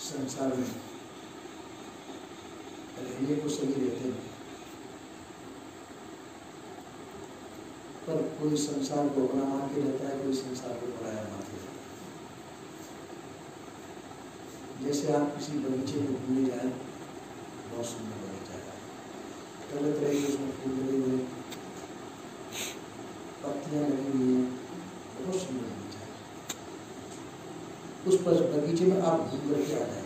संसार में रहने को सभी रहते हैं, पर कोई संसार को अपना मान के रहता है, कोई संसार को पराया मान के रहता है। जैसे आप किसी बगीचे में घूमने जाए, बहुत सुंदर बगीचा है, तरह तरह के उसमें फूल लगे हुए, पत्तियां लगी हुई हैं, बहुत सुंदर बगीचा है। उस बगीचे में आप घूम करके आ जाएंगे,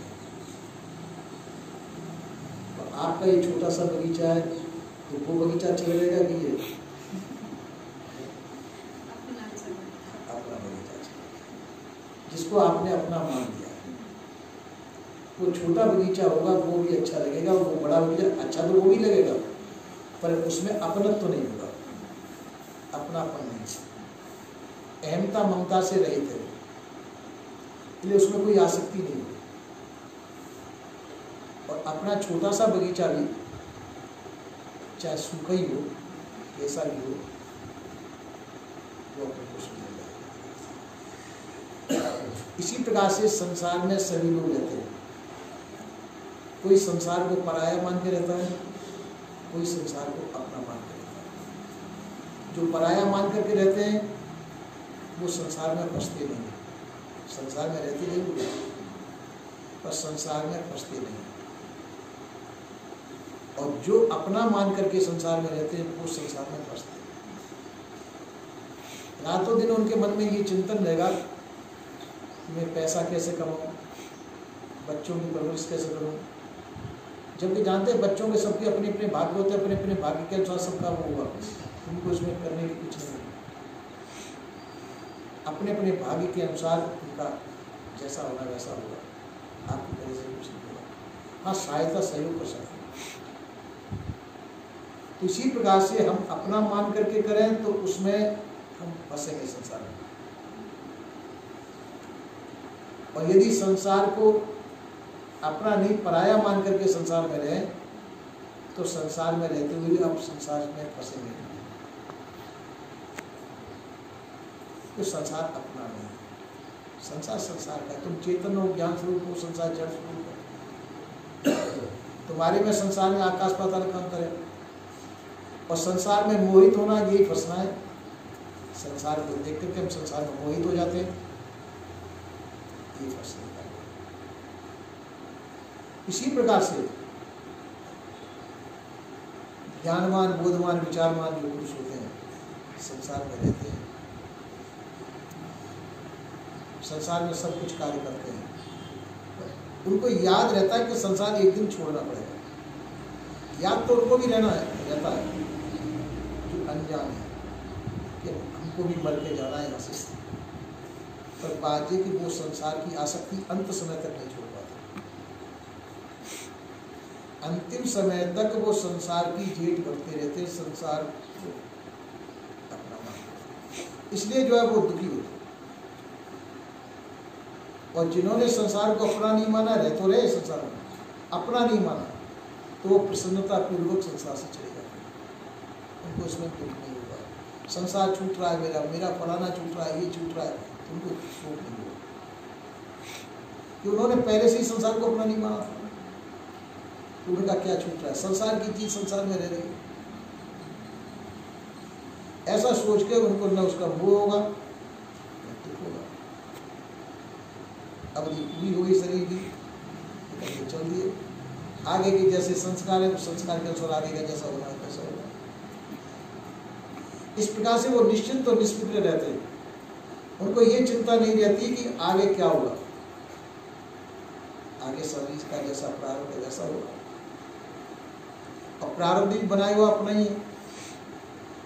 तो आपका ये छोटा सा बगीचा है, तो वो बगीचा अच्छा लगेगा कि ये अपना बगीचा अच्छा, जिसको आपने अपना मान दिया है, वो छोटा बगीचा होगा वो भी अच्छा लगेगा, वो बड़ा बगीचा अच्छा तो वो भी लगेगा, पर उसमें अपनत्व तो नहीं होगा, अपनापन नहीं, अहमता ममता से रहित है, इसलिए उसमें कोई आसक्ति नहीं होगी। और अपना छोटा सा बगीचा भी चाहे सूखा ही हो, कैसा भी हो, वो अपने को सुंदर लगेगा। इसी प्रकार से संसार में सभी लोग रहते हैं, कोई संसार को पराया मान के रहता है, कोई संसार को अपना मान के रहता है। जो पराया मान करके रहते हैं वो संसार में फंसते नहीं है, संसार में रहते जरूर है पर संसार में फंसते नहीं। और जो अपना मान करके संसार में रहते हैं वो संसार में फंसते हैं। रातों दिन उनके मन में ये चिंतन रहेगा कि मैं पैसा कैसे कमाऊं, बच्चों की परवरिश कैसे करूं, जबकि जानते हैं बच्चों के सबके अपने अपने भाग्य होते हैं, अपने अपने भाग्य के अनुसार सबका वो होगा, उनको इसमें करने की कुछ नहीं, अपने अपने भाग्य के अनुसार उनका जैसा होगा वैसा होगा, आपकी तरह से कुछ नहीं होगा। हाँ, सहायता सहयोग कर सकते हैं। तो इसी प्रकार से हम अपना मान करके करें तो उसमें हम फंसेंगे संसार में, और यदि संसार को अपना नहीं पराया मान करके संसार में रहें तो संसार में रहते हुए भी आप संसार में फंसेंगे। तो संसार अपना नहीं, संसार संसार का, तुम चेतन हो, ज्ञान स्वरूप हो, संसार जड़ स्वरूप है। तुम्हारे में संसार में आकाश पाताल का अंतर है, और संसार में मोहित होना यही फंसना है। संसार को देख करके हम संसार में मोहित हो जाते हैं, ये फंसने का। इसी प्रकार से ज्ञानवान, बोधवान, विचारवान जो पुरुष होते हैं संसार में रहते हैं, संसार में सब कुछ कार्य करते हैं, उनको याद रहता है कि संसार एक दिन छोड़ना पड़ेगा। याद तो उनको भी रहता है जो अनजान है कि हमको भी मर के जाना है यहाँ से, पर बात ये कि वो संसार की आसक्ति अंत समय तक नहीं छोड़ पाते, अंतिम समय तक वो संसार की जेठ भरते रहते, संसार को अपना मानते, इसलिए जो है वो दुखी होते। और जिन्होंने संसार को अपना नहीं माना, रह तो रहे संसार में, अपना नहीं माना, तो वो प्रसन्नता पूर्वक संसार से चले जाते, उनको इसमें दुख नहीं होगा। संसार छूट रहा है, मेरा फलाना छूट रहा है, ये छूट रहा है, तो उनको शोक नहीं होगा, कि उन्होंने पहले से ही संसार को अपना नहीं माना था। तो उनका क्या छूट रहा है, संसार की चीज संसार में रह रही है, ऐसा सोच के उनको न उसका मोह होगा न दुख होगा। अवधि पूरी हो गई शरीर की, चल दिए आगे के जैसे संस्कार है, तो संस्कार के अनुसार आगे का जैसा होगा वैसा होगा। इस प्रकार से वो निश्चिंत और निष्फिक्र रहते हैं, उनको ये चिंता नहीं रहती कि आगे क्या होगा, आगे शरीर का जैसा प्रारब्ध है वैसा होगा, और प्रारब्ध बनाए हुआ अपना ही है,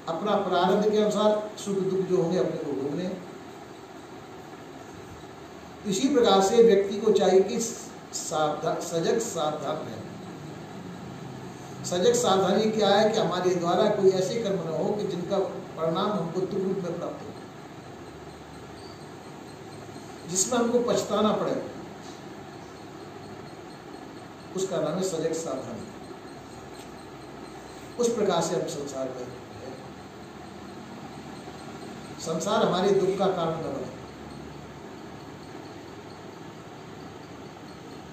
अपना प्रारब्ध के अनुसार सुख दुख जो होंगे अपने को भोगने। इसी प्रकार से व्यक्ति को चाहिए कि सजग सावधान रहे। सजग सावधानी क्या है कि हमारे द्वारा कोई ऐसे कर्म न हो कि जिनका परिणाम हमको दुख रूप में प्राप्त हो, जिसमें हमको पछताना पड़े, उसका नाम है सजग सावधानी। उस प्रकार से हम संसार में हैं। संसार हमारे दुख का कारण न बने,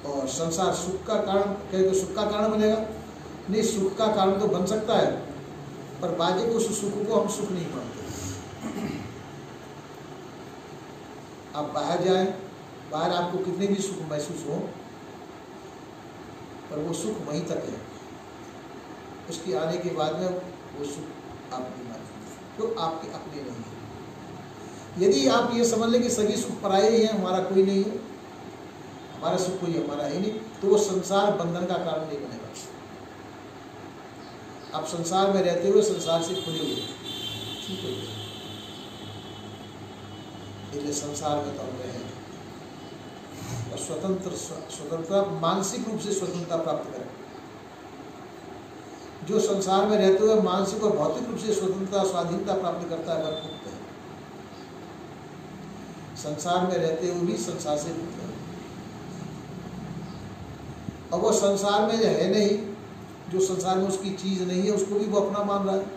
और संसार सुख का कारण कहे तो सुख का कारण बनेगा? नहीं, सुख का कारण तो बन सकता है, पर बाजे को उस सुख को हम सुख नहीं मानते। आप बाहर जाएं, बाहर आपको कितने भी सुख महसूस हो, पर वो सुख वहीं तक है, उसके आने के बाद में वो सुख आप नहीं मानते, तो आपके अपने नहीं है। यदि आप ये समझ लें कि सभी सुख पराये ही हैं, हमारा कोई नहीं है, हमारा सुख कोई हमारा ही नहीं, तो वो संसार बंधन का कारण नहीं बनेगा। आप संसार में रहते हुए संसार से खुले हुए ठीक है, इसलिए संसार में तो हम रहे और स्वतंत्रता मानसिक रूप से स्वतंत्रता प्राप्त करें। जो संसार में रहते हुए मानसिक और भौतिक रूप से स्वतंत्रता स्वाधीनता प्राप्त करता है वह मुक्त है। संसार में रहते हुए भी संसार से मुक्त है, और वो संसार में जो है नहीं, जो संसार में उसकी चीज नहीं है, उसको भी वो अपना मान रहा है।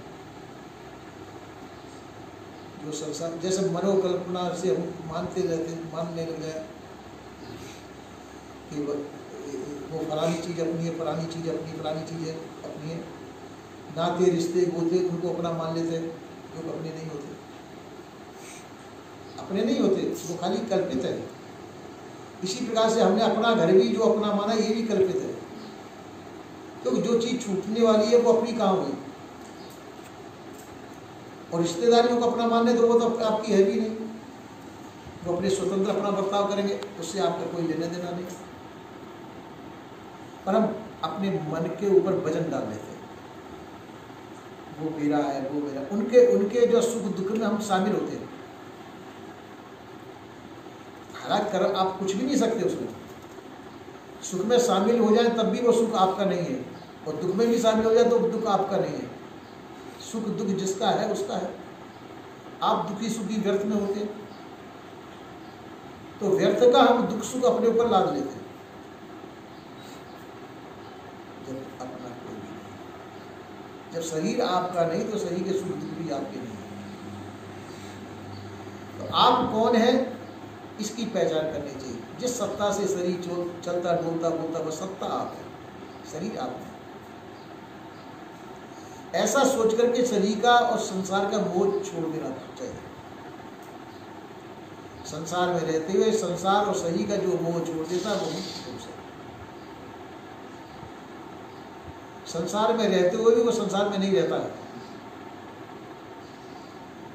जो संसार जैसे मनोकल्पना से हम मानने लग गए कि वो फलानी चीज अपनी है, फलानी चीज अपनी, फलानी चीज अपनी है। नाते रिश्ते गोते उनको अपना मान लेते हैं, जो अपने नहीं होते, अपने नहीं होते, वो खाली कल्पित है। इसी प्रकार से हमने अपना घर भी जो अपना माना, ये भी कल्पित है, क्योंकि जो चीज छूटने वाली है वो अपनी कहाँ हुई। और रिश्तेदारियों को अपना मानने तो वो तो आपकी है भी नहीं, वो अपने स्वतंत्र अपना बर्ताव करेंगे, उससे आपका कोई लेना देना नहीं। पर हम अपने मन के ऊपर वजन डाल लेते हैं, वो मेरा है, वो मेरा, उनके जो सुख दुख में हम शामिल होते हैं। हालांकि कर आप कुछ भी नहीं सकते उसमें, सुख में शामिल हो जाए तब भी वो सुख आपका नहीं है, और दुख में भी शामिल हो जाए तो दुख आपका नहीं है। सुख दुख जिसका है उसका है। आप दुखी सुखी व्यर्थ में होते हैं, तो व्यर्थ का हम दुख सुख अपने ऊपर लाद लेते हैं, जब अपना कोई भी नहीं। जब शरीर आपका नहीं तो शरीर के सुख दुख भी आपके नहीं। तो आप कौन है इसकी पहचान करनी चाहिए। जिस सत्ता से शरीर चलता डोलता बोलता वह सत्ता आप है, शरीर आप है। ऐसा सोच करके शरीर का और संसार का मोह छोड़ देना चाहिए। संसार में रहते हुए संसार और शरीर का जो मोह छोड़ देता वो मुक्त पुरुष है। संसार में रहते हुए भी वो संसार में नहीं रहता है,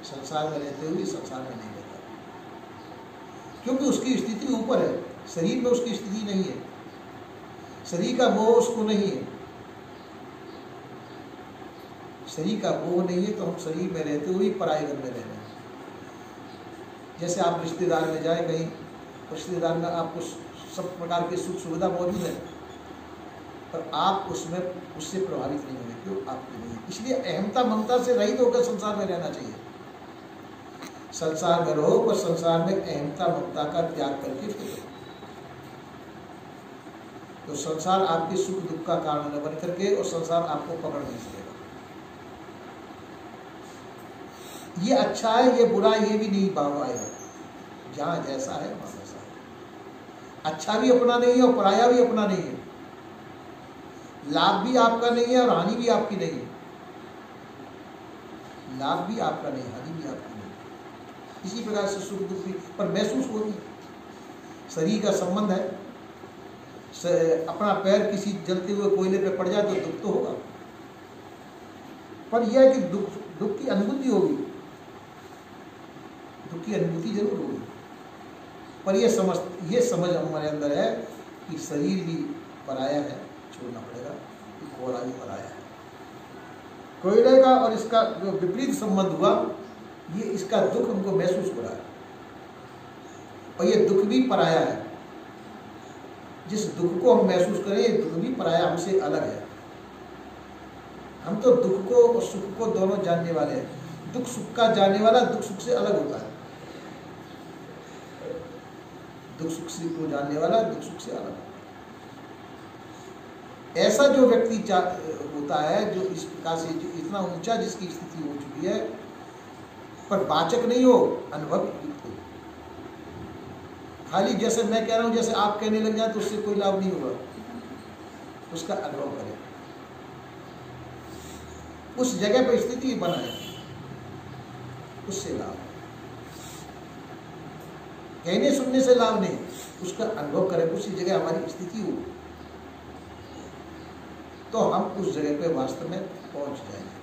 संसार में रहते हुए संसार में नहीं रहता, क्योंकि उसकी स्थिति ऊपर है, शरीर में उसकी स्थिति नहीं है, शरीर का मोह उसको नहीं है। शरीर का मोह नहीं है तो हम शरीर में रहते हुए पराये घर में रह रहे हैं। जैसे आप रिश्तेदार में जाए कहीं, रिश्तेदार में आपको सब प्रकार की सुख सुविधा मौजूद है, पर आप उसमें उससे प्रभावित नहीं होंगे, क्यों? आपकी नहीं। इसलिए अहमता ममता से रहित होकर संसार में रहना चाहिए। संसार में रहो पर संसार में अहमता ममता का त्याग करके फिर, तो संसार आपके सुख दुख का कारण न बन करके और संसार आपको पकड़ नहीं सकेगा। ये अच्छा है, ये बुरा, ये भी नहीं भाव आएगा। जहां जैसा है वहां वैसा है। अच्छा भी अपना नहीं है और पराया भी अपना नहीं है। लाभ भी आपका नहीं है और हानि भी आपकी नहीं है। लाभ भी आपका नहीं, हानि भी आपकी नहीं। इसी प्रकार से सुख दुख भी पर महसूस होगी। शरीर का संबंध है, अपना पैर किसी जलते हुए कोयले पे पड़ जाए तो दुख तो होगा, पर यह है कि दुख की अनुभूति होगी, दुख की अनुभूति जरूर होगी, पर यह समझ हमारे अंदर है कि शरीर भी पराया है, छोड़ना पड़ेगा, कोयला भी पराया है। कोयले का और इसका जो विपरीत संबंध हुआ, ये इसका दुख हमको महसूस हो रहा है, और ये दुख भी पराया है। जिस दुख को हम महसूस करें, ये दुख भी पराया, हमसे अलग है। हम तो दुख को और सुख को दोनों जानने वाले हैं। दुख सुख का जानने वाला दुख सुख से अलग होता है। दुख सुख से को जानने वाला दुख सुख से अलग। ऐसा जो व्यक्ति होता है, जो इस प्रकार से इतना ऊंचा जिसकी स्थिति हो चुकी है, पर वाचक नहीं हो, अनुभव युक्त हो। खाली जैसे मैं कह रहा हूं जैसे आप कहने लग जाए तो उससे कोई लाभ नहीं होगा, उसका अनुभव करें, उस जगह पर स्थिति बनाए, उससे लाभ। कहने सुनने से लाभ नहीं, उसका अनुभव करें, उसी जगह हमारी स्थिति हो तो हम उस जगह पे वास्तव में पहुंच जाएंगे।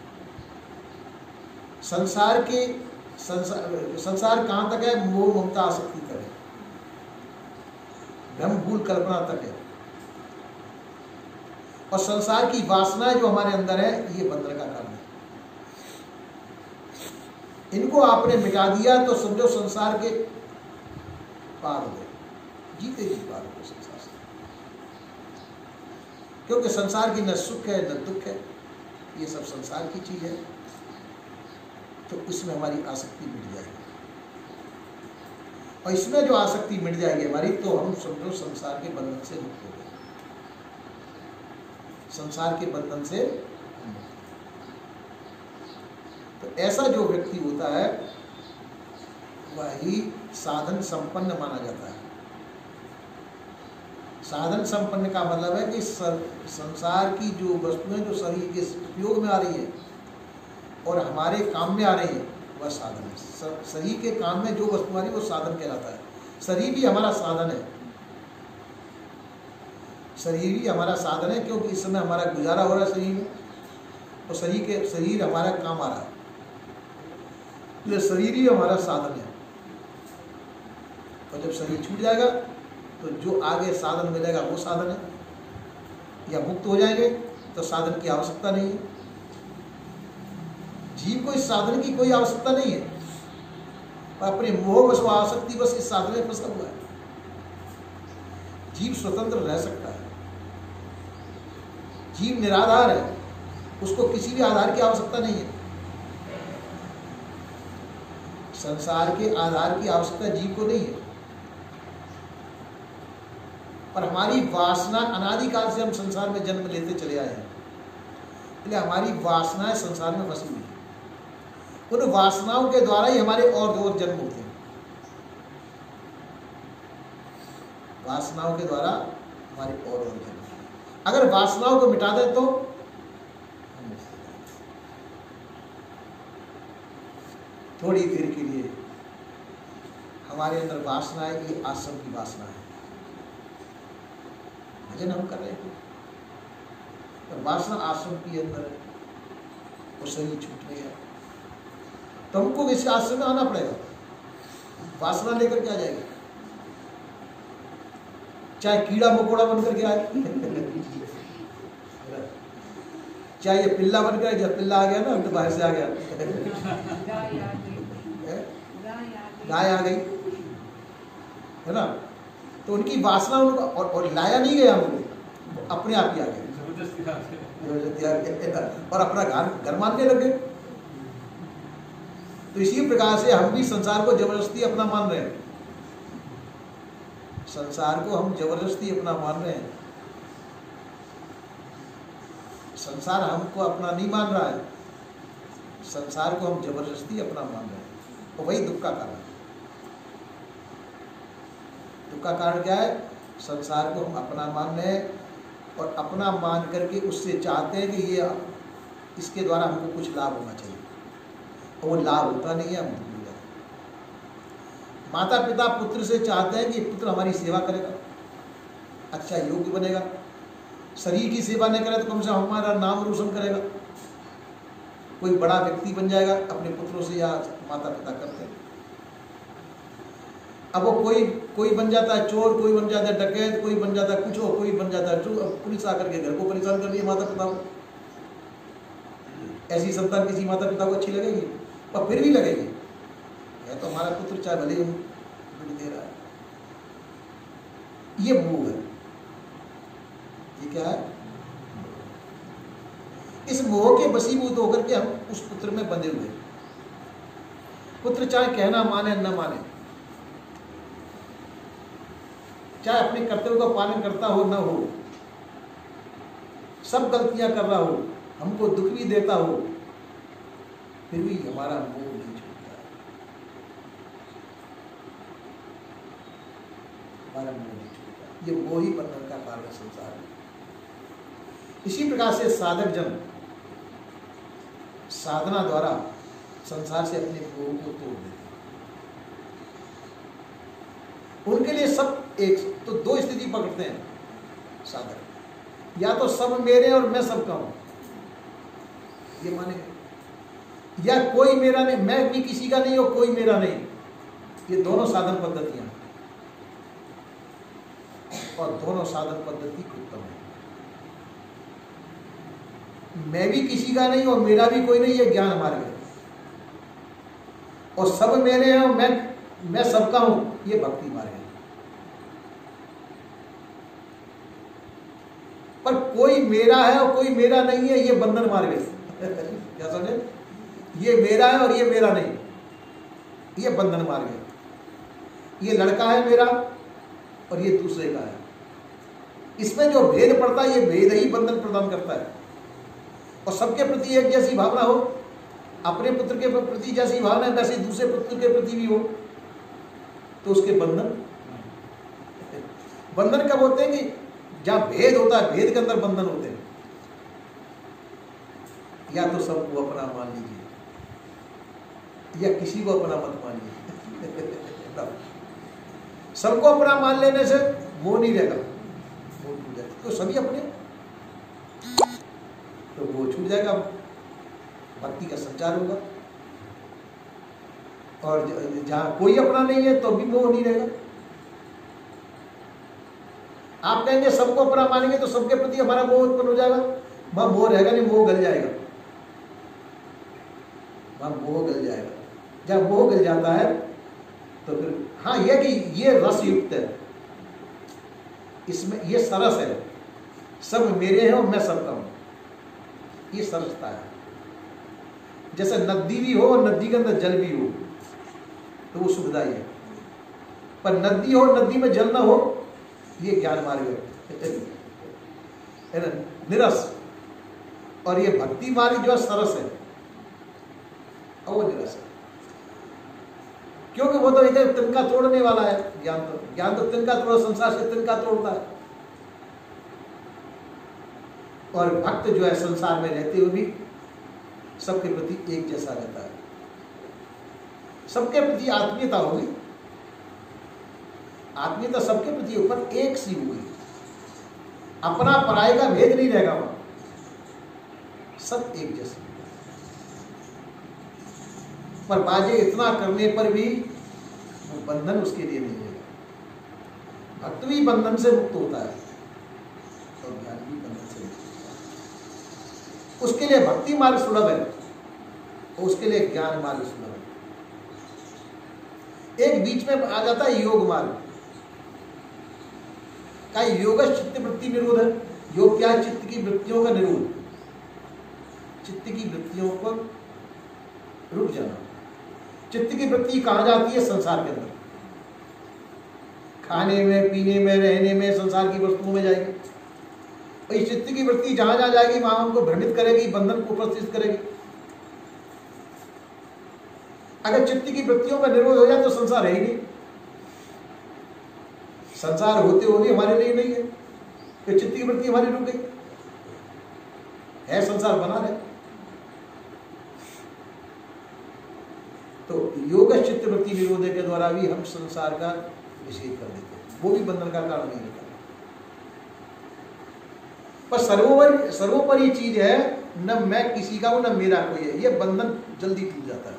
संसार कहां तक है? मोह ममता आसक्ति तक है, भ्रम भूल कल्पना तक है, और संसार की वासनाएं जो हमारे अंदर है ये बंधन का कारण है। इनको आपने मिटा दिया तो समझो संसार के पार हो गए, जीते जी पार हो गए संसार से। क्योंकि संसार की न सुख है न दुख है, ये सब संसार की चीज है, तो इसमें हमारी आसक्ति मिट जाएगी, और इसमें जो आसक्ति मिट जाएगी हमारी, तो हम समझो संसार के बंधन से मुक्त हो गए, संसार के बंधन से। तो ऐसा जो व्यक्ति होता है वही साधन संपन्न माना जाता है। साधन संपन्न का मतलब है कि संसार की जो वस्तुएं जो शरीर के उपयोग में आ रही है और हमारे काम में आ रही है वह साधन है। शरीर के काम में जो वस्तु आ रही है वो साधन कहलाता है। शरीर भी हमारा साधन है, शरीर भी हमारा साधन है, क्योंकि इस समय हमारा गुजारा हो रहा है शरीर में, और शरीर हमारा काम आ रहा है, इसलिए शरीर ही हमारा साधन है। और जब शरीर छूट जाएगा तो जो आगे साधन मिलेगा वो साधन है, या मुक्त हो जाएंगे तो साधन की आवश्यकता नहीं है। जीव को इस साधन की कोई आवश्यकता नहीं है, अपने मोह बस आसक्ति बस इस साधन में फंसा हुआ है। जीव स्वतंत्र रह सकता है, जीव निराधार है, उसको किसी भी आधार की आवश्यकता नहीं है। संसार के आधार की आवश्यकता जीव को नहीं है, और हमारी वासना अनादिकाल से हम संसार में जन्म लेते चले आए हैं, इसलिए हमारी वासनाएं संसार में फंसी हुई है। उन वासनाओं के द्वारा ही हमारे और जन्म होते हैं, वासनाओं के द्वारा हमारे और जन्म। अगर वासनाओं को मिटा दें तो थोड़ी देर के लिए हमारे अंदर वासना है, ये आश्रम की वासना है, भजन हम कर रहे हैं पर वासना आश्रम के अंदर है, और शरीर छूट गया तो हमको इस आश्रम में आना पड़ेगा। वासना लेकर के आ जाएगी, चाहे कीड़ा मकोड़ा बनकर के आए चाहे ये पिल्ला बन गया, जब पिल्ला आ गया ना तो बाहर से आ गया, गाय आ गई है ना, तो उनकी वासना उनको और लाया नहीं गया, उनको अपने आप ही आ गए, और अपना घर मानने लग गए। तो इसी प्रकार से हम भी संसार को जबरदस्ती अपना मान रहे हैं, संसार को हम जबरदस्ती अपना मान रहे हैं। संसार हमको अपना नहीं मान रहा है, संसार को हम जबरदस्ती अपना मान रहे हैं, तो वही दुख का कारण है। दुख का कारण क्या है? संसार को हम अपना मान रहे हैं, और अपना मान करके उससे चाहते हैं कि ये इसके द्वारा हमको कुछ लाभ होना चाहिए, और वो लाभ होता नहीं है, हम दुखी हो जाते हैं। माता पिता पुत्र से चाहते हैं कि पुत्र हमारी सेवा करेगा, अच्छा योग्य बनेगा, शरीर की सेवा नहीं करे तो कम से कम हमारा नाम रोशन करेगा, कोई बड़ा व्यक्ति बन जाएगा, अपने पुत्रों से या माता पिता करते हैं। अब वो कोई बन जाता है चोर, कोई बन जाता है डकैत, कोई बन जाता है कुछ और, कोई बन जाता है जो पुलिस आकर के घर को परेशान कर रही है माता पिता को। ऐसी संतान किसी माता पिता को अच्छी लगेगी? पर फिर भी लगेगी, या तो हमारा पुत्र चाहे भले ही दे रहा है। ये मोह है, ये क्या है? इस मोह के वशीभूत होकर के हम उस पुत्र में बंधे हुए। पुत्र चाहे कहना माने न माने, चाहे अपने कर्तव्य का पालन करता हो न हो, सब गलतियां कर रहा हो, हमको दुख भी देता हो, फिर भी हमारा मोह नहीं छूटता। हमारा मोह नहीं छूटेगा। ये मोह ही बंधन का कारण है संसार में। इसी प्रकार से साधक जन साधना द्वारा संसार से अपने मोह को तोड़ देते हैं। उनके लिए सब एक तो दो स्थिति पकड़ते हैं साधक, या तो सब मेरे और मैं सबका हूं, ये मानेंगे, या कोई मेरा नहीं, मैं भी किसी का नहीं और कोई मेरा नहीं। ये दोनों साधन पद्धतियां और दोनों साधन पद्धति उत्तम है। मैं भी किसी का नहीं और मेरा भी कोई नहीं, ये ज्ञान मार्ग है। और सब मेरे हैं और मैं सबका हूं, ये भक्ति मार्ग है। पर कोई मेरा है और कोई मेरा नहीं है, ये बंधन मार्ग है। क्या समझे? ये मेरा है और ये मेरा नहीं, ये बंधन मार्ग है। ये लड़का है मेरा और ये दूसरे का है। इसमें जो भेद पड़ता है, ये भेद ही बंधन प्रदान करता है। और सबके प्रति एक जैसी भावना हो, अपने पुत्र के प्रति जैसी भावना है वैसे दूसरे पुत्र के प्रति भी हो, तो उसके बंधन कब होते हैं? कि जहां भेद होता है, भेद के अंदर बंधन होते हैं। या तो सबको अपना मान लीजिए या किसी को अपना मत मानिए। सबको अपना मान लेने से मोह नहीं रहेगा, मोह छूट जाएगा। तो सभी अपने, तो वो छूट जाएगा, भक्ति का संचार होगा। और जहां कोई अपना नहीं है तो भी मोह नहीं रहेगा। आप कहेंगे सबको अपना मानेंगे तो सबके प्रति हमारा मोह उत्पन्न हो जाएगा, वहां मोह रहेगा नहीं, मोह गल जाएगा, वहां मोह गल जाएगा। जब मोह गल जाता है तो फिर हाँ, यह कि ये रस युक्त है, इसमें ये सरस है, सब मेरे हैं और मैं सबका हूं, ये सरसता है। जैसे नदी भी हो और नदी के अंदर जल भी हो तो वो सुखदाई है। पर नदी हो, नदी में जल ना हो, ये ज्ञान मार्ग है ना, निरस। और ये भक्ति मार्ग जो है सरस है और वो निरस है। क्योंकि वो तो इधर तिनका तोड़ने वाला है। ज्ञान तो तिनका तोड़ा, संसार से तिनका तोड़ता है। और भक्त जो है संसार में रहते हुए भी सबके प्रति एक जैसा रहता है, सबके प्रति आत्मीयता होगी, आत्मीयता सबके प्रति ऊपर एक सी होगी, अपना पराये का भेद नहीं रहेगा, वहां सब एक जैसे। पर बाजे इतना करने पर भी वो बंधन उसके लिए नहीं रहेगा। भक्त भी बंधन से मुक्त होता है और ज्ञान भी बंधन से मुक्त होता है। उसके लिए भक्ति मार्ग सुलभ है और उसके लिए ज्ञान मार्ग सुलभ है। एक बीच में आ जाता है योग मार्ग का। योग चित्त वृत्ति निरोध है। योग क्या है? चित्त की वृत्तियों का निरोध, चित्त की वृत्तियों पर रुक जाना। चित्त की वृत्ति कहां जाती है? संसार के अंदर, खाने में, पीने में, रहने में, संसार की वस्तुओं में जाएगी। और इस चित्त की वृत्ति जहां जहां जाएगी वहां उनको भ्रमित करेगी, बंधन को उपस्थित करेगी। अगर चित्त की वृत्तियों का निरोध हो जाए तो संसार है ही नहीं। संसार होते हुए भी हमारे लिए नहीं है, तो चित्त की वृत्ति हमारी रुक गई है, संसार बना रहे। तो योग चित्त वृत्ति निरोध के द्वारा भी हम संसार का निषेध कर देते हैं, वो भी बंधन का कारण नहीं होता। पर सर्वोपरि चीज है, न मैं किसी का हूं न मेरा कोई है, ये बंधन जल्दी टूट जाता है।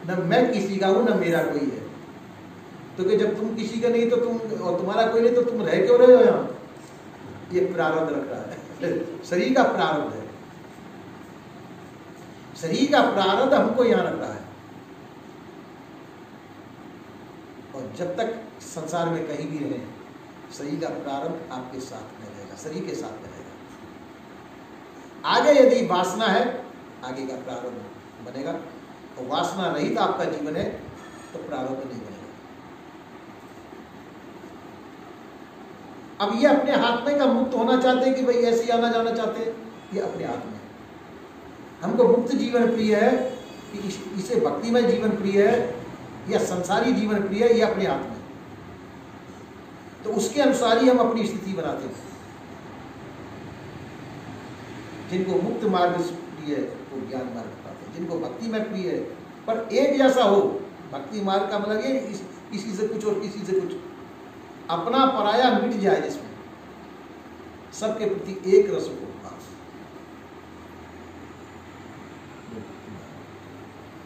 न मैं किसी का हूं न मेरा कोई है, तो कि जब तुम किसी का नहीं तो तुम, और तुम्हारा कोई नहीं तो तुम रह क्यों रहे हो यहां? ये प्रारब्ध रख रहा है, शरीर का प्रारब्ध है। शरीर का प्रारब्ध हमको यहां रख रहा है। और जब तक संसार में कहीं भी रहे, शरीर का प्रारब्ध आपके साथ में रहेगा, शरीर के साथ में रहेगा। आगे यदि वासना है, आगे का प्रारब्ध बनेगा, और वासना रहित आपका जीवन है तो प्रारब्ध नहीं बनेगा। अब ये अपने हाथ में का मुक्त होना चाहते हैं कि भाई ऐसे ही आना जाना चाहते हैं, ये अपने हाथ में। हमको मुक्त जीवन प्रिय है कि इसे भक्तिमय जीवन प्रिय है या संसारी जीवन प्रिय है, ये अपने हाथ में। तो उसके अनुसार ही हम अपनी स्थिति बनाते हैं। जिनको मुक्त मार्ग प्रिय है वो ज्ञान मार्ग पाते हैं, जिनको भक्ति में प्रिय है, पर एक जैसा हो। भक्ति मार्ग का मतलब ये किसी से कुछ और किसी से कुछ, अपना पराया मिट जाए, जिसमें सबके प्रति एक रस हो।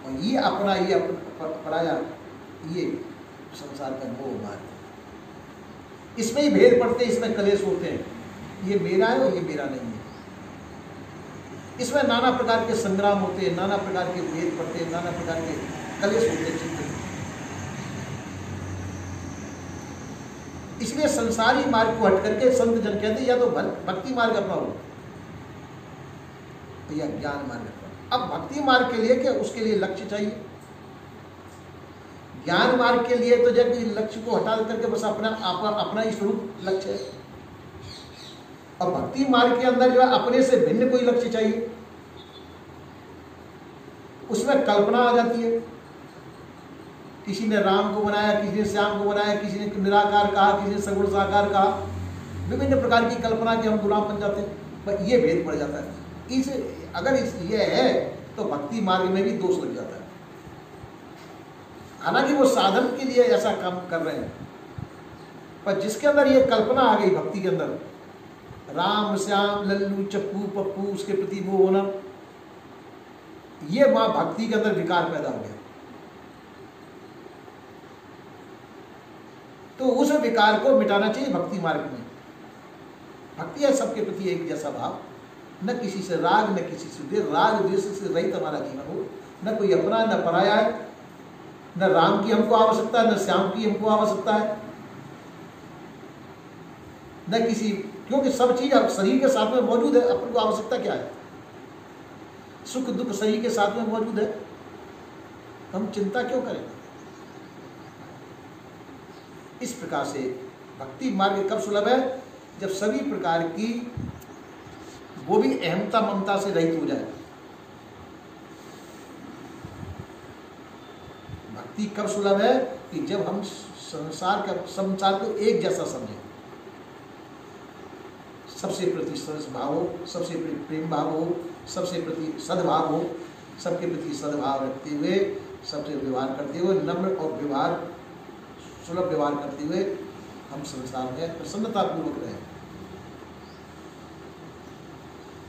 और ये अपना ये पराया, ये संसार का मोह मार्ग है। इसमें ही भेद पड़ते हैं, इसमें कलेश होते हैं, ये मेरा है और ये मेरा नहीं है। इसमें नाना प्रकार के संग्राम होते हैं, नाना प्रकार के भेद पड़ते हैं, नाना प्रकार के कलेश होते हैं चित्त में। इसलिए संसारी मार्ग को हट करके संत जन कहते हैं या तो भक्ति मार्ग अपनाओ या ज्ञान मार्ग अपनाओ। अब भक्ति मार्ग के लिए क्या, उसके लिए लक्ष्य चाहिए। ज्ञान मार्ग के लिए तो जब लक्ष्य को हटा करके बस अपना ही स्वरूप लक्ष्य है। और भक्ति मार्ग के अंदर जो है अपने से भिन्न कोई लक्ष्य चाहिए, उसमें कल्पना आ जाती है। किसी ने राम को बनाया, किसी ने श्याम को बनाया, किसी ने निराकार कहा, किसी ने सगुण साकार कहा, विभिन्न प्रकार की कल्पना के हम गुलाम बन जाते हैं। पर ये भेद पड़ जाता है। अगर ये है तो भक्ति मार्ग में भी दोष लग जाता है। हालांकि वो साधन के लिए ऐसा काम कर रहे हैं, पर जिसके अंदर ये कल्पना आ गई भक्ति के अंदर, राम श्याम लल्लू चप्पू पप्पू, उसके प्रति मोह होना, ये मां भक्ति के अंदर विकार पैदा हो गया। तो उस विकार को मिटाना चाहिए भक्ति मार्ग में। भक्ति है सबके प्रति एक जैसा भाव, न किसी से राग न किसी से द्वेष, राग द्वेष से रहित हमारा जीवन हो, न कोई अपना न पराया है, न राम की हमको आवश्यकता है, न श्याम की हमको आवश्यकता है, न किसी, क्योंकि सब चीज शरीर के साथ में मौजूद है। अपन को आवश्यकता क्या है? सुख दुख शरीर के साथ में मौजूद है, हम चिंता क्यों करें? इस प्रकार से भक्ति मार्ग कब सुलभ है? जब सभी प्रकार की वो भी अहमता ममता से रहित हो जाए। भक्ति कब सुलभ है? कि जब हम संसार को एक जैसा समझें, सबसे प्रति भाव हो, सबसे प्रति प्रेम भाव हो, सबसे प्रति सद्भाव हो, सबके प्रति सद्भाव रखते हुए, सबसे व्यवहार करते हुए, नम्र और व्यवहार सुलभ व्यवहार करते हुए हम संसार में प्रसन्नतापूर्वक रहें।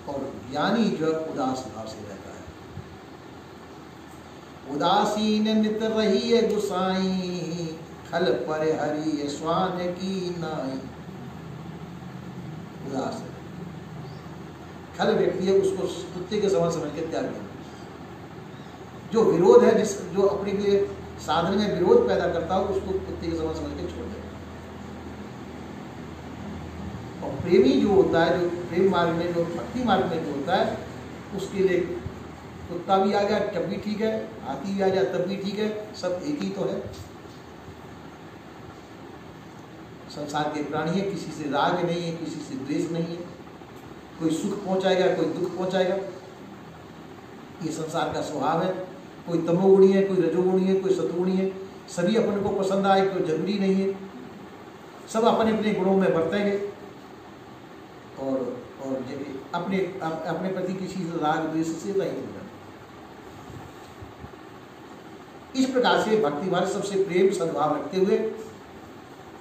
और ज्ञानी जो उदास भाव से रहता है। उदासीन नित रही है गुसाई, खल पर हरि स्वान की नाई। उदास है, खल व्यक्ति है, उसको कुत्ते के समान समझ के त्याग देना। जो विरोध है, जो अपने के लिए साधन में विरोध पैदा करता हो, उसको कुत्ते के समान समझ के छोड़ देना। और प्रेमी जो होता है, जो प्रेम मार्ग में, जो भक्ति मार्ग में जो होता है, उसके लिए कुत्ता भी आ जाए तब भी ठीक है, हाथी भी आ जाए तब भी ठीक है, सब एक ही तो है। संसार के प्राणी है, किसी से राग नहीं है, किसी से द्वेष नहीं है, कोई सुख पहुंचाएगा, कोई दुख पहुंचाएगा, ये संसार का स्वभाव है। कोई तमोगुणी है, कोई रजोगुणी है, कोई सतोगुणी है, सभी अपने को पसंद आए कोई जरूरी नहीं है, सब अपने अपने गुणों में बरतेंगे और अपने प्रति किसी से राग द्वेष से रहित हो जाए। इस प्रकार से भक्ति मार्ग सबसे प्रेम सद्भाव रखते हुए,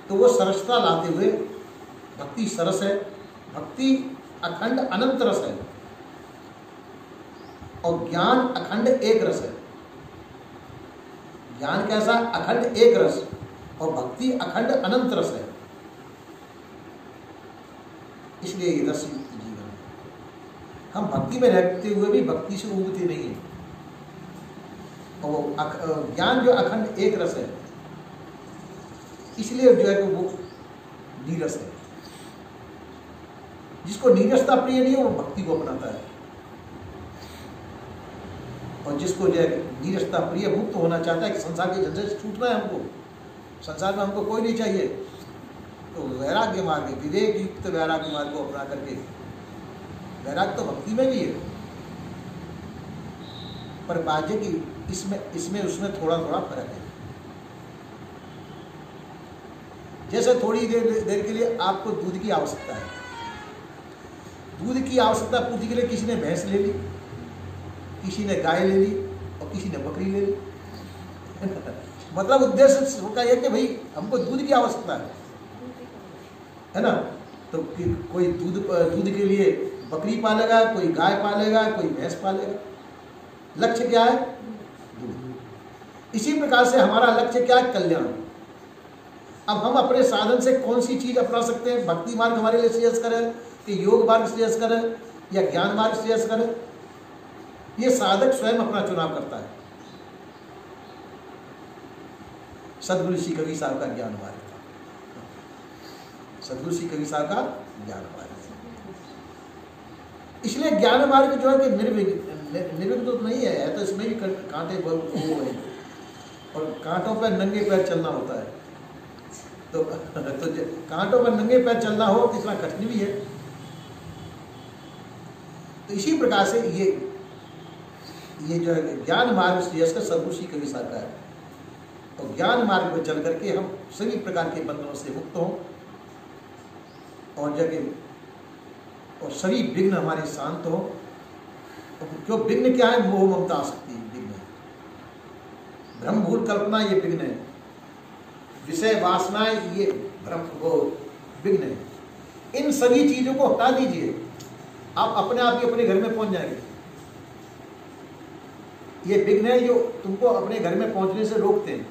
तो वो सरसता लाते हुए, भक्ति सरस है, भक्ति अखंड अनंत रस है, और ज्ञान अखंड एक रस है। ज्ञान कैसा? अखंड एक रस, और भक्ति अखंड अनंत रस है। इसलिए ये रस युक्त जीवन है। हम भक्ति में रहते हुए भी भक्ति से उबते नहीं है। और वो ज्ञान जो अखंड एक रस है, इसलिए जो है कि वो नीरस है। जिसको नीरसता प्रिय नहीं है, वो भक्ति को अपनाता है। और जिसको जो है नीरसता प्रिय, मुक्त होना चाहता है कि संसार के झंझट से छूटना है हमको, संसार में हमको कोई नहीं चाहिए, तो वैराग्य मार्ग, विवेक युक्त वैराग्य मार्ग को अपना करके, वैराग्य तो भक्ति में भी है, पर बात है कि इसमें उसमें थोड़ा थोड़ा फर्क है। जैसे थोड़ी देर के लिए आपको दूध की आवश्यकता है, दूध की आवश्यकता पूर्ति के लिए किसी ने भैंस ले ली, किसी ने गाय ले ली और किसी ने बकरी ले ली। मतलब उद्देश्य होता है कि भाई हमको दूध की आवश्यकता है ना, तो कोई दूध के लिए बकरी पालेगा, कोई गाय पालेगा, कोई भैंस पालेगा। लक्ष्य क्या है? दूध। इसी प्रकार से हमारा लक्ष्य क्या है? कल्याण। अब हम अपने साधन से कौन सी चीज अपना सकते हैं? भक्ति मार्ग हमारे लिए श्रेयस्कर है कि योग मार्ग श्रेयस्कर है या ज्ञान मार्ग श्रेयस्कर है? ये साधक स्वयं अपना चुनाव करता है। सदगुरु श्री कबीर साहब का ज्ञान मार्ग था, सदगुरु श्री कबीर साहब का ज्ञान मार्ग। इसलिए ज्ञान मार्ग जो है कि निर्विघ्न तो नहीं है, तो इसमें भी कांटे वो है और कांटों पर नंगे पैर चलना होता है। तो कांटों पर नंगे पैर चलना हो तो इतना कठिन भी है। तो इसी प्रकार से ये जो है ज्ञान मार्ग श्रेयस्कर सदगुरु श्री कबीर साहब का है। और ज्ञान मार्ग पर चल करके हम सभी प्रकार के बंधनों से मुक्त हों और जगह और सभी विघ्न हमारे शांत हो। क्यों विघ्न क्या है? मोह ममता आसक्ति विघ्न है, भ्रम भूल कल्पना ये विघ्न है, विषय वासनाएं ये भ्रम वो विघ्न है। इन सभी चीजों को हटा दीजिए, आप अपने आप ही अपने घर में पहुंच जाएंगे। ये विघ्न है जो तुमको अपने घर में पहुंचने से रोकते हैं।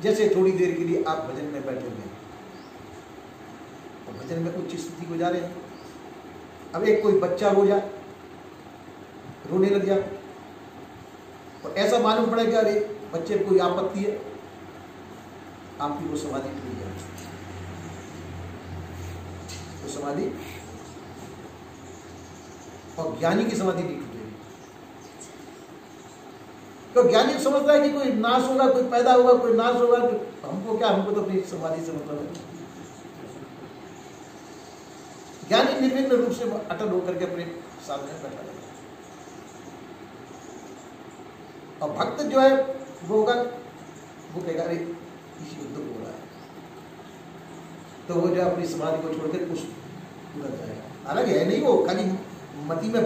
जैसे थोड़ी देर के लिए आप भजन में बैठे हुए हैं और भजन में उच्च स्थिति को जा रहे हैं। अब एक कोई बच्चा रोने लग जाए और ऐसा मालूम पड़े कि अरे बच्चे को कोई आपत्ति है, आपकी वो समाधि टूट जाए, तो समाधि और ज्ञानी की समाधि नहीं टूटेगी। तो ज्ञानी समझता है कि कोई नाश होगा, कोई पैदा होगा, कोई नाश होगा, तो हमको क्या, हमको तो अपनी समाधि से मतलब है। ज्ञानी निर्विघ्न रूप से अटल होकर के अपने सामने बैठा रहता है। और भक्त जो है वो होगा, वो कहेगा अरे किसी को दुख हो रहा है, तो वो जो अपनी समाधि को छोड़कर कुछ उधर जाएगा। हालांकि है नहीं, वो खाली मति में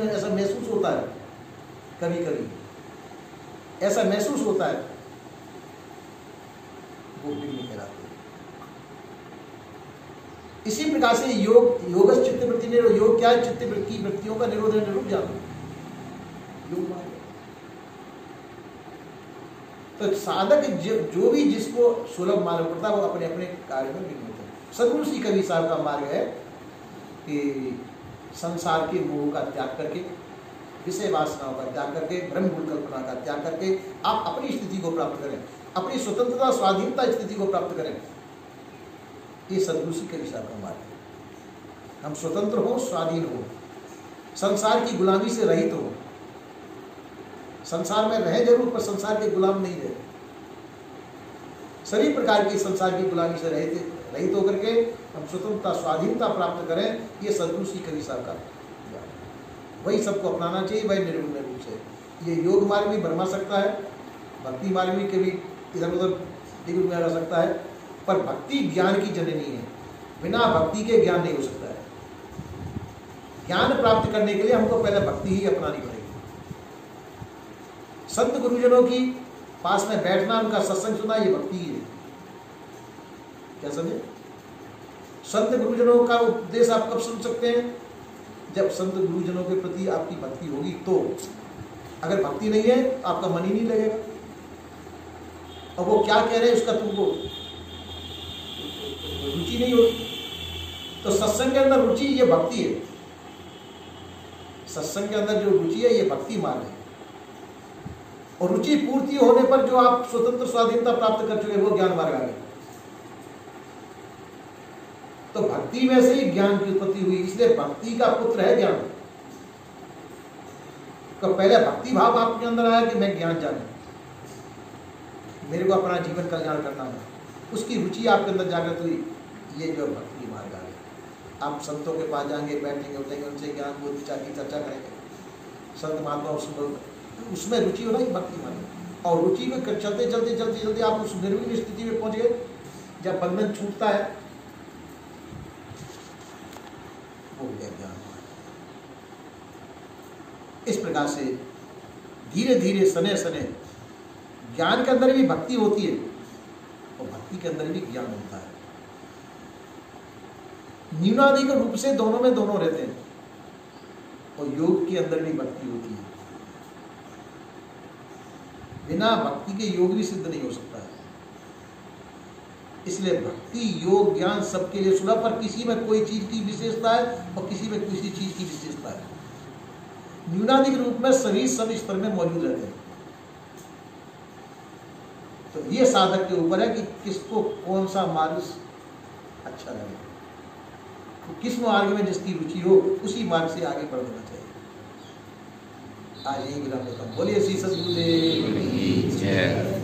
ऐसा महसूस होता है, कभी कभी ऐसा महसूस होता है, वो भी नहीं कहलाते। इसी प्रकार से योग चित्तवृत्ति निरोध। योग क्या है? चित्तवृत्ति वृत्तियों का निरोध है, निरुक जाना योग मार्ग। तो साधक जो भी जिसको सुलभ मार्ग पड़ता है वो अपने अपने कार्य में विघ्न होते हैं। सदगुरु श्री कबीर साहब का मार्ग है कि संसार के मोह का त्याग करके, विषय वासनाओं का त्याग करके, ब्रह्म भूल कल्पना का त्याग करके आप अपनी स्थिति को प्राप्त करें, अपनी स्वतंत्रता स्वाधीनता स्थिति को प्राप्त करें। ये सदगुरु श्री कबीर साहब का मार्ग है। हम स्वतंत्र हो, स्वाधीन हो, संसार की गुलामी से रहित हो। संसार में रहे जरूर, पर संसार के गुलाम नहीं रहे। सभी प्रकार की संसार की गुलामी से रहित होकर के हम स्वतंत्रता स्वाधीनता प्राप्त करें। ये सदगुरु श्री कबीर साहब का वही सबको अपनाना चाहिए, वही निर्विघ्न रूप से। ये योग मार्ग भी भरमा सकता है, भक्ति मार्ग भी कभी इधर उधर डिग में रह सकता है, पर भक्ति ज्ञान की जननी है। बिना भक्ति के ज्ञान नहीं हो सकता है। ज्ञान प्राप्त करने के लिए हमको पहले भक्ति ही अपनानी पड़ेगी। संत गुरुजनों की पास में बैठना, उनका सत्संग सुना, ये भक्ति ही है। क्या समझे? संत गुरुजनों का उपदेश आप कब सुन सकते हैं? जब संत गुरुजनों के प्रति आपकी भक्ति होगी। तो अगर भक्ति नहीं है तो आपका मन ही नहीं लगेगा, और वो क्या कह रहे हैं उसका तुमको रुचि नहीं होगी। तो सत्संग के अंदर रुचि, ये भक्ति है। सत्संग के अंदर जो रुचि है, ये भक्ति मार्ग है। और रुचि पूर्ति होने पर जो आप स्वतंत्र स्वाधीनता प्राप्त कर चुके, वो ज्ञान मार्ग आ गया। तो भक्ति में से ही ज्ञान की उत्पत्ति हुई, इसलिए भक्ति का पुत्र है ज्ञान। तो पहले भक्ति भाव आपके अंदर आया कि मैं ज्ञान जानूं, मेरे को अपना जीवन कल्याण करना है, उसकी रुचि आपके अंदर जागृत हुई। ये जो भक्ति मार्ग आ गया। आप संतों के पास जाएंगे, बैठेंगे, उठेंगे, उनसे ज्ञान बोध विचार की चर्चा करेंगे, संत महात्मा उसमें रुचि होना ही भक्ति मार्ग। और रुचि में चलते चलते चलते चलते आप उस निर्विघ्न स्थिति में पहुंच गए जब बंधन छूटता है, हो गया ज्ञान। इस प्रकार से धीरे धीरे सने सने ज्ञान के अंदर भी भक्ति होती है और भक्ति के अंदर भी ज्ञान होता है। न्यूनाधिक रूप से दोनों में दोनों रहते हैं और योग के अंदर भी भक्ति होती है। बिना भक्ति के योग भी सिद्ध नहीं हो सकता है। इसलिए भक्ति योग ज्ञान सबके लिए सुलभ, पर किसी में कोई चीज की विशेषता है और किसी में किसी चीज की विशेषता है। न्यूनाधिक रूप में सभी सब स्तर में मौजूद रहते हैं। तो ये साधक के ऊपर है कि किसको कौन सा मार्ग अच्छा लगे, तो किस मार्ग में जिसकी रुचि हो उसी मार्ग से आगे बढ़ देना चाहिए। आज यही विराम देता हूं। बोलिए श्री सद्गुरुदेव की जय।